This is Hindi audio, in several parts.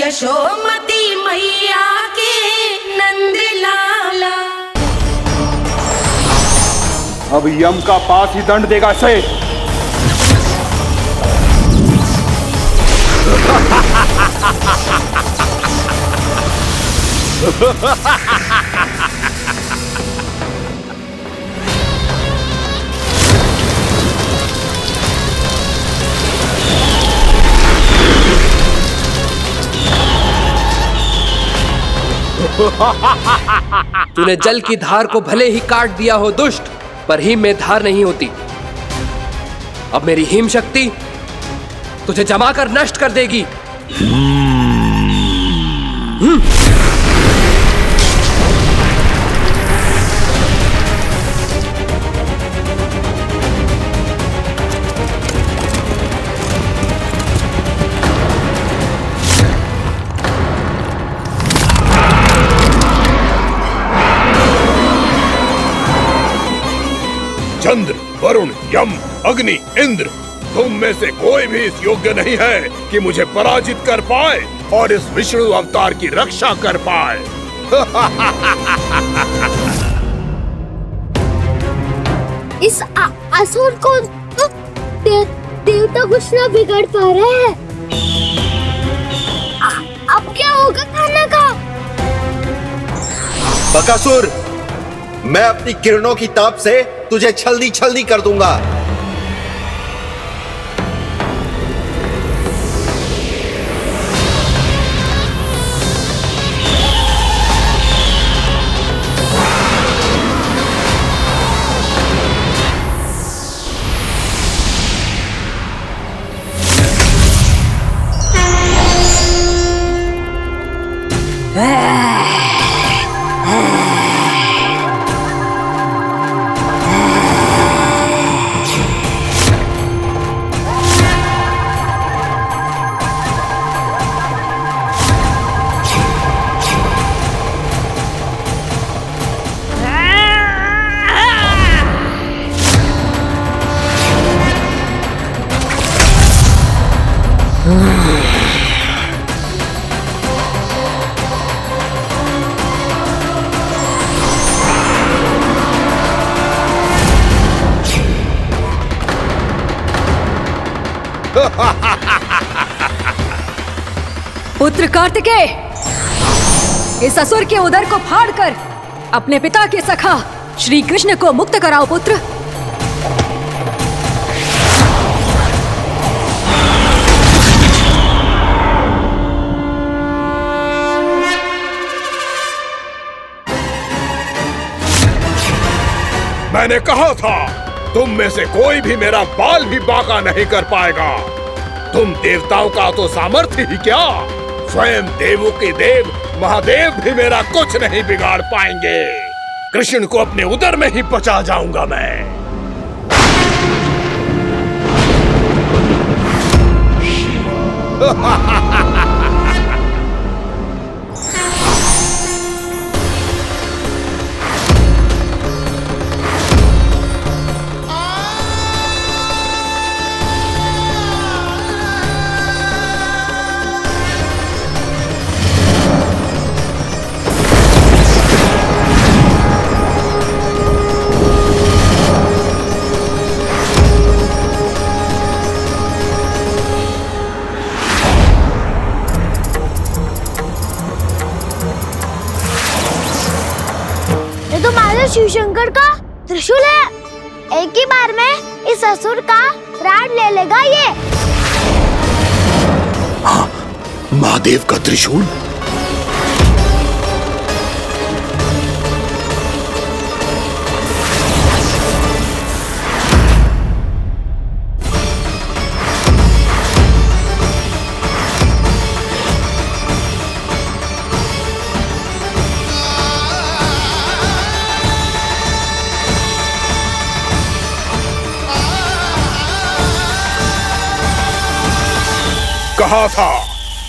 यशोमती मैया के नंद लाला। अब यम का पास ही दंड देगा इसे। तूने जल की धार को भले ही काट दिया हो दुष्ट, पर हिम में धार नहीं होती। अब मेरी हिम शक्ति तुझे जमा कर नष्ट कर देगी। चंद्र, वरुण, यम, अग्नि, इंद्र, तुम में से कोई भी इस योग्य नहीं है कि मुझे पराजित कर पाए और इस विष्णु अवतार की रक्षा कर पाए। इस असुर को तो देवता कुछ ना बिगाड़ पा रहे हैं। अब क्या होगा खाना का? बकासुर, मैं अपनी किरणों की ताप से तुझे छल्दी छल्दी कर दूंगा। पुत्र कार्तिकेय, इस असुर के उदर को फाड़कर अपने पिता के सखा श्री कृष्ण को मुक्त कराओ पुत्र। मैंने कहा था, तुम में से कोई भी मेरा बाल भी बांका नहीं कर पाएगा। तुम देवताओं का तो सामर्थ्य ही क्या, स्वयं देवों के देव महादेव भी मेरा कुछ नहीं बिगाड़ पाएंगे। कृष्ण को अपने उदर में ही पचा जाऊंगा मैं। शिव शंकर का त्रिशूल है। एक ही बार में इस असुर का प्राण ले लेगा ये। हाँ, महादेव का त्रिशूल।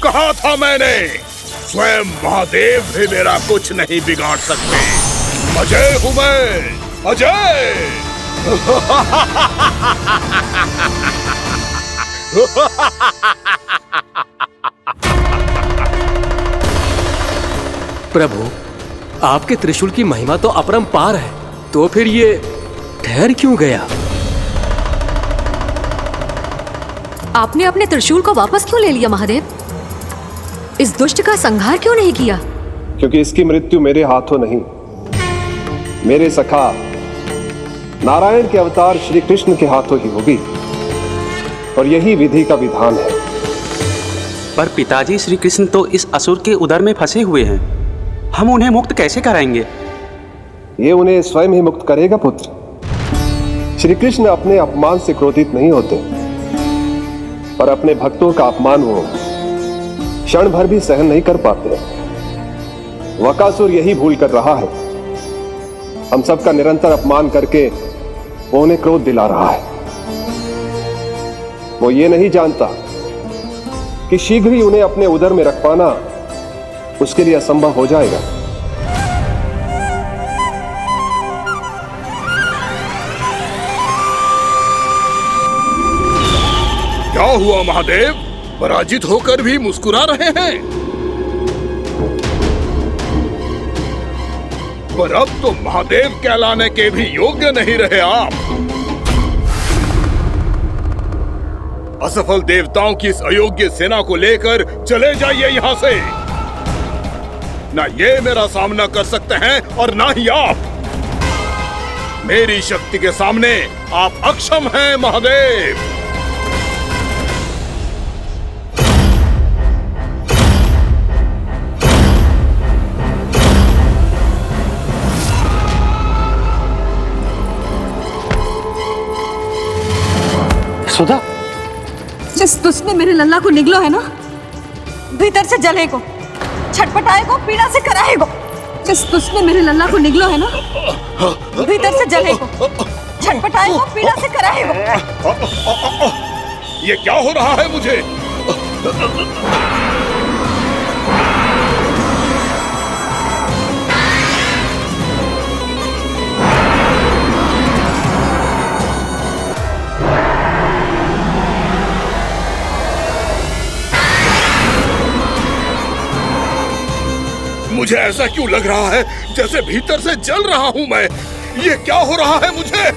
कहा था मैंने, स्वयं महादेव भी मेरा कुछ नहीं बिगाड़ सकते। अजय हूं मैं, अजय। प्रभु, आपके त्रिशूल की महिमा तो अपरंपार है, तो फिर ये ठहर क्यों गया? आपने अपने त्रिशूल को वापस क्यों ले लिया महादेव? इस दुष्ट का संहार क्यों नहीं किया? क्योंकि इसकी मृत्यु मेरे हाथों नहीं, मेरे सखा नारायण के अवतार श्री कृष्ण के हाथों ही होगी, और यही विधि का विधान है। पर पिताजी, श्री कृष्ण तो इस असुर के उदर में फंसे हुए हैं, हम उन्हें मुक्त कैसे कराएंगे? ये उन्हें स्वयं ही मुक्त करेगा पुत्र। श्री कृष्ण अपने अपमान से क्रोधित नहीं होते, पर अपने भक्तों का अपमान वो क्षण भर भी सहन नहीं कर पाते। वकासुर यही भूल कर रहा है, हम सबका निरंतर अपमान करके वो उन्हें क्रोध दिला रहा है। वो ये नहीं जानता कि शीघ्र ही उन्हें अपने उदर में रख पाना उसके लिए असंभव हो जाएगा। क्या हुआ महादेव? पराजित होकर भी मुस्कुरा रहे हैं। पर अब तो महादेव कहलाने के भी योग्य नहीं रहे आप। असफल देवताओं की इस अयोग्य सेना को लेकर चले जाइए यहां से। ना ये मेरा सामना कर सकते हैं और ना ही आप। मेरी शक्ति के सामने आप अक्षम हैं महादेव। सुधा, जिस दुष्ट ने मेरे लल्ला को निगलो है ना, भीतर से जलेगो, छटपटाएगो, पीड़ा से कराएगो। जिस दुष्ट ने मेरे लल्ला को निगलो है ना, भीतर से जलेगो, छटपटाएगो, पीड़ा से कराएगो। ये क्या हो रहा है मुझे? मुझे ऐसा क्यों लग रहा है जैसे भीतर से जल रहा हूं मैं? ये क्या हो रहा है मुझे?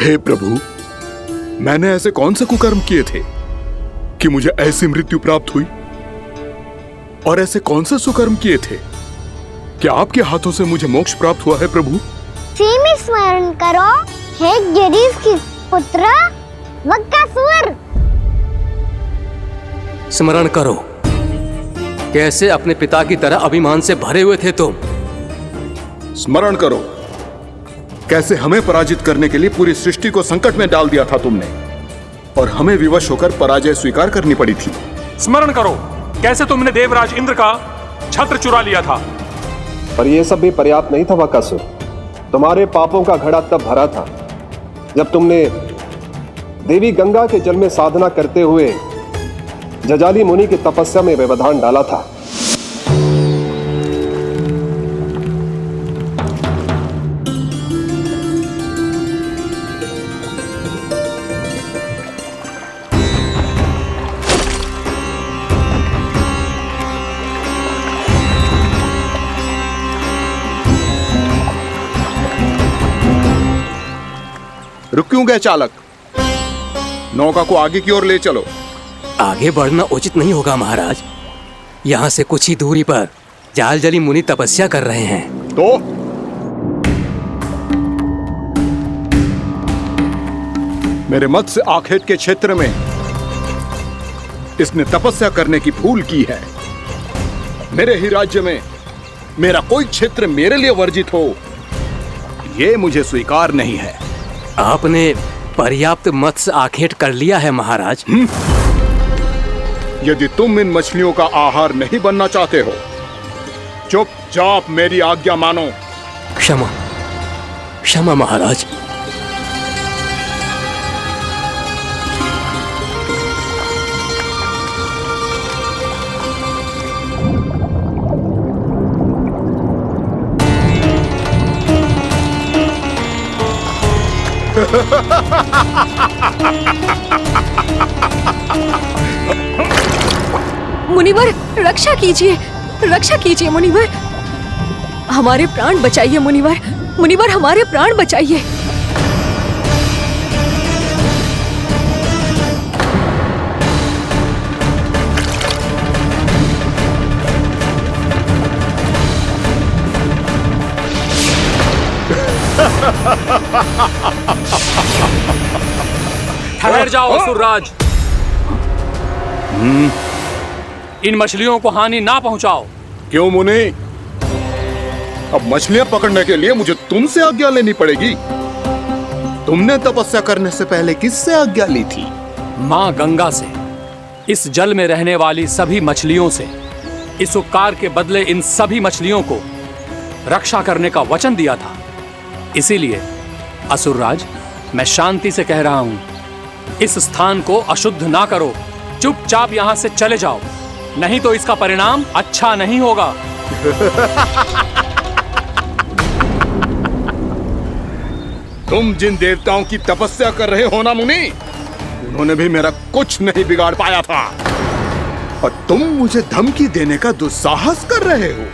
हे प्रभु, मैंने ऐसे कौन से कुकर्म किए थे कि मुझे ऐसी मृत्यु प्राप्त हुई? और ऐसे कौन से सुकर्म किए थे कि आपके हाथों से मुझे मोक्ष प्राप्त हुआ है प्रभु? सीमित स्मरण करो हे गिरीश की पुत्र वक्कासुर। स्मरण करो, कैसे अपने पिता की तरह अभिमान से भरे हुए थे तुम। स्मरण करो, कैसे हमें पराजित करने के लिए पूरी सृष्टि को संकट में डाल दिया था तुमने, और हमें विवश होकर पराजय स्वीकार करनी पड़ी थी। स्मरण करो, कैसे तुमने देवराज इंद्र का छत्र चुरा लिया था। पर यह सब भी पर्याप्त नहीं था वक्कासुर। तुम्हारे पापों का घड़ा तब भरा था जब तुमने देवी गंगा के जल में साधना करते हुए जजाली मुनि की तपस्या में व्यवधान डाला था। रुक क्यों गए चालक? नौका को आगे की ओर ले चलो। आगे बढ़ना उचित नहीं होगा महाराज। यहाँ से कुछ ही दूरी पर जालजली मुनि तपस्या कर रहे हैं। तो मेरे मत्स्य आखेट के क्षेत्र में इसने तपस्या करने की भूल की है। मेरे ही राज्य में मेरा कोई क्षेत्र मेरे लिए वर्जित हो, यह मुझे स्वीकार नहीं है। आपने पर्याप्त मत्स्य आखेट कर लिया है महाराज। यदि तुम इन मछलियों का आहार नहीं बनना चाहते हो, चुपचाप मेरी आज्ञा मानो। क्षमा, क्षमा महाराज। मुनिवर, रक्षा कीजिए, रक्षा कीजिए मुनिवर, हमारे प्राण बचाइए मुनिवर, मुनिवर हमारे प्राण बचाइए। ठहर जाओ असुरराज, इन मछलियों को हानि ना पहुंचाओ। क्यों मुनि? अब मछलियां पकड़ने के लिए मुझे तुमसे आज्ञा लेनी पड़ेगी। तुमने तपस्या करने से पहले किससे आज्ञा ली थी? मां गंगा से, इस जल में रहने वाली सभी मछलियों से। इस उपकार के बदले इन सभी मछलियों को रक्षा करने का वचन दिया था। इसीलिए असुरराज, मैं शांति से कह रहा हूं, इस स्थान को अशुद्ध ना करो। चुपचाप यहां से चले जाओ, नहीं तो इसका परिणाम अच्छा नहीं होगा। तुम जिन देवताओं की तपस्या कर रहे हो ना मुनि, उन्होंने भी मेरा कुछ नहीं बिगाड़ पाया था, और तुम मुझे धमकी देने का दुस्साहस कर रहे हो।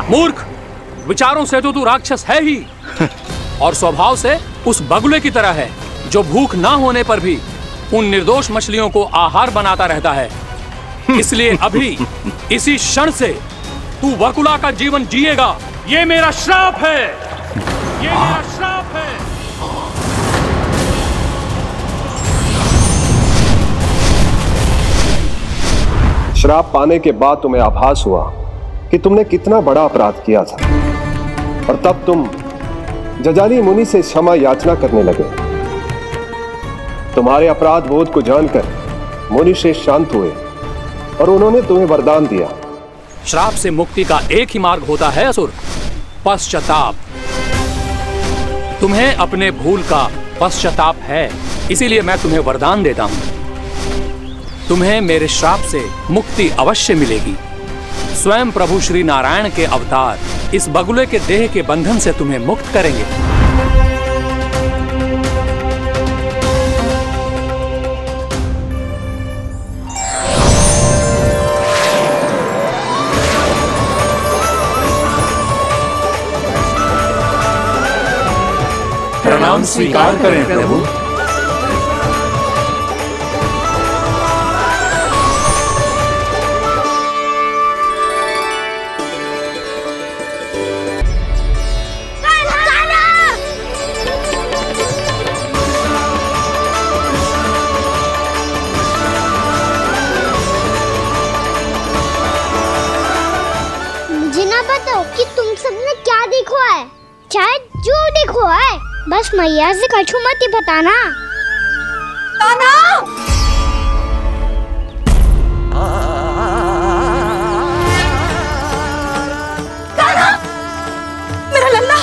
मूर्ख, विचारों से तो तू राक्षस है ही, और स्वभाव से उस बगुले की तरह है जो भूख ना होने पर भी उन निर्दोष मछलियों को आहार बनाता रहता है। इसलिए अभी इसी क्षण से तू वकुला का जीवन जिएगा। ये मेरा श्राप है, ये मेरा श्राप है। श्राप पाने के बाद तुम्हें आभास हुआ कि तुमने कितना बड़ा अपराध किया था, और तब तुम जजाली मुनि से क्षमा याचना करने लगे। तुम्हारे अपराध बोध को जानकर मुनि श्रेष्ठ शांत हुए और उन्होंने तुम्हें वरदान दिया। श्राप से मुक्ति का एक ही मार्ग होता है असुर, पश्चाताप। तुम्हें अपने भूल का पश्चाताप है, इसीलिए मैं तुम्हें वरदान देता हूं। तुम्हें मेरे श्राप से मुक्ति अवश्य मिलेगी। स्वयं प्रभु श्री नारायण के अवतार इस बगुले के देह के बंधन से तुम्हें मुक्त करेंगे। प्रणाम स्वीकार करें प्रभु। मुझे ना बताओ कि तुम सबने क्या देखा है, चाहे जो देखो है, बस मैया से कछु मत ही बताना। कान्हा! कान्हा! मेरा लल्ला!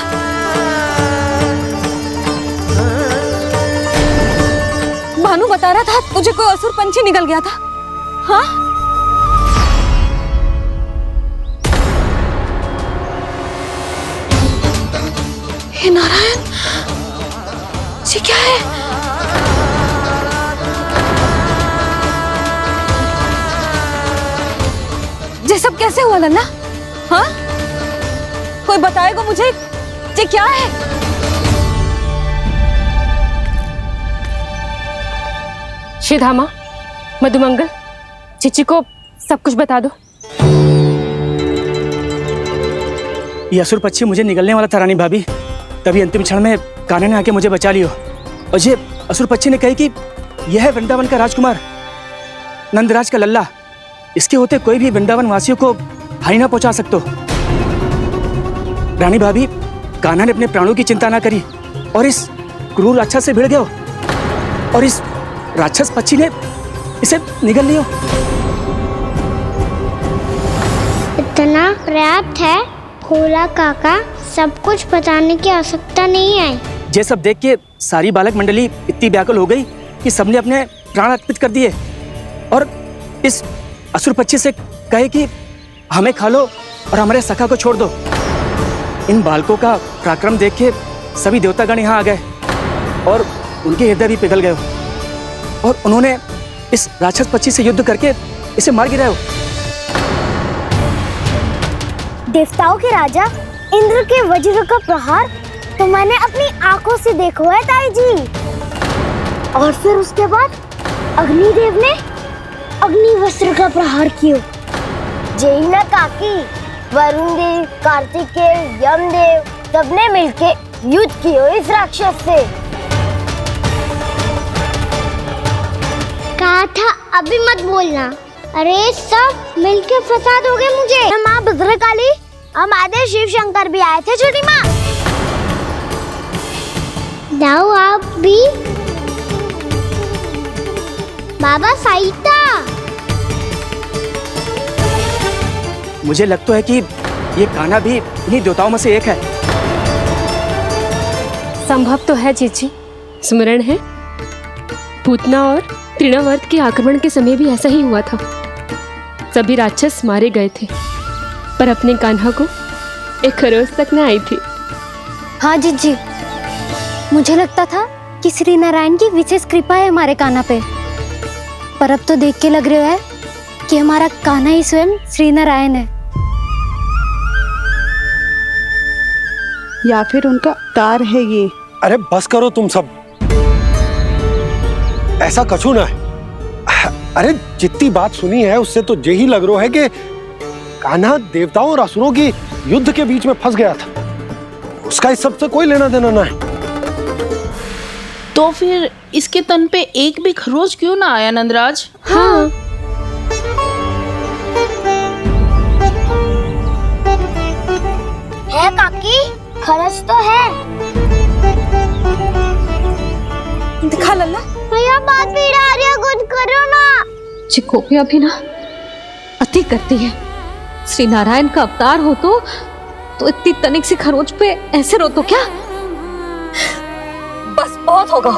भानु बता रहा था तुझे कोई असुर पंछी निकल गया था। हाँ? हे नारायण, ये क्या है? ये सब कैसे हुआ लल्ला? हाँ? कोई बताएगा मुझे ये क्या है? श्रीधामा, मधुमंगल, चिची को सब कुछ बता दो। ये असुर पक्षी मुझे निगलने वाला था रानी भाभी, तभी अंतिम क्षण में कान्हा ने आके मुझे बचा लियो। और ये असुर पक्षी ने कही कि यह है वृंदावन का राजकुमार नंदराज का लल्ला, इसके होते कोई भी वृंदावन वासियों को हानि ना पहुंचा सकते। रानी भाभी, कान्हा ने अपने प्राणों की चिंता ना करी और इस क्रूर राक्षस से भिड़ गयो और इस राक्षस पक्षी ने इसे निगल लियो। इतना पर्याप्त है भोला काका, सब कुछ बताने की आवश्यकता नहीं है। ये सब देख के सारी बालक मंडली इतनी व्याकुल हो गई कि सबने अपने प्राण अर्पित कर दिए और इस असुर पक्षी से कहे कि हमें खा लो और हमारे सखा को छोड़ दो। इन बालकों का पराक्रम देख के सभी देवतागण यहाँ आ गए और उनके हृदय भी पिघल गए और उन्होंने इस राक्षस पक्षी से युद्ध करके इसे मार गिराया। देवताओं के राजा इंद्र के वज्र का प्रहार तो मैंने अपनी आंखों से देखा है ताई जी। और फिर उसके बाद अग्निदेव ने अग्निवस्त्र का प्रहार किया। जय ना काकी, वरुण देव, कार्तिकेय, यमदेव सबने मिलके युद्ध किया इस राक्षस से। कहा था अभी मत बोलना। अरे सब मिलके फंसा दोगे मुझे। माँ भद्रकाली, हमारे शिव शंकर भी आए थे छोटी माँ। जाओ आप भी। बाबा साईता, मुझे लगता है कि ये कान्हा भी इन्हीं देवताओं में से एक है। संभव तो है चीची। स्मरण है, पूतना और तृणावर्त के आक्रमण के समय भी ऐसा ही हुआ था। सभी राक्षस मारे गए थे, पर अपने कान्हा को एक खरोच तक न आई थी। हाँ जीजी, मुझे लगता था कि श्री नारायण की विशेष कृपा है हमारे कान्हा पे, पर अब तो देख के लग रहा है कि हमारा कान्हा ही स्वयं श्री नारायण है। या फिर उनका अवतार है ये। अरे बस करो तुम सब, ऐसा कछु ना है। अरे जितनी बात सुनी है उससे तो यही लग रहा है कि कान्हा देवताओं और असुरों की युद्ध के बीच में फंस गया था। उसका इस सब से कोई लेना देना ना है। तो फिर इसके तन पे एक भी खरोच क्यों ना आया नंदराज? हाँ। है काकी, खरच तो है। दिखा लल्ला। भैया बात पीड़ा आ रही है, कुछ करो ना। चिकोपिया भी ना अति करती है। श्री नारायण का अवतार हो तो इतनी तनिक सी खरोच पे ऐसे रो तो क्या? बस बहुत होगा।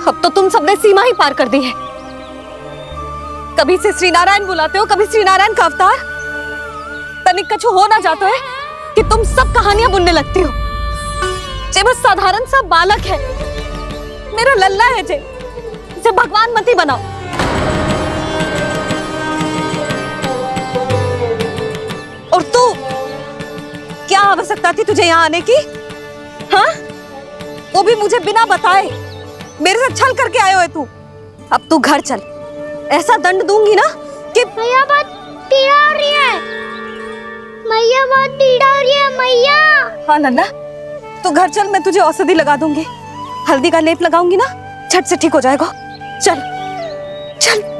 अब तो तुम सबने सीमा ही पार कर दी है। कभी से श्री नारायण बुलाते हो, कभी श्री नारायण का अवतार। तनिक कछु हो ना जाता है कि तुम सब कहानियां बुनने लगती हो। जे बस साधारण सा बालक है, मेरा लल्ला है जे भगवान मती बनाओ। और तू, क्या आवश्यकता थी तुझे यहाँ आने की? हाँ, वो भी मुझे बिना बताए। मेरे साथ छल करके आयो है तू। अब तू घर चल, ऐसा दंड दूंगी ना कि मैया बहुत पीड़ा हो रही है, मैया बहुत पीड़ा हो रही है मैया। हाँ लल्ला, तू घर चल, मैं तुझे औषधि लगा दूंगी, हल्दी का लेप लगाऊंगी ना, झट से ठीक हो जाएगा। चल चल।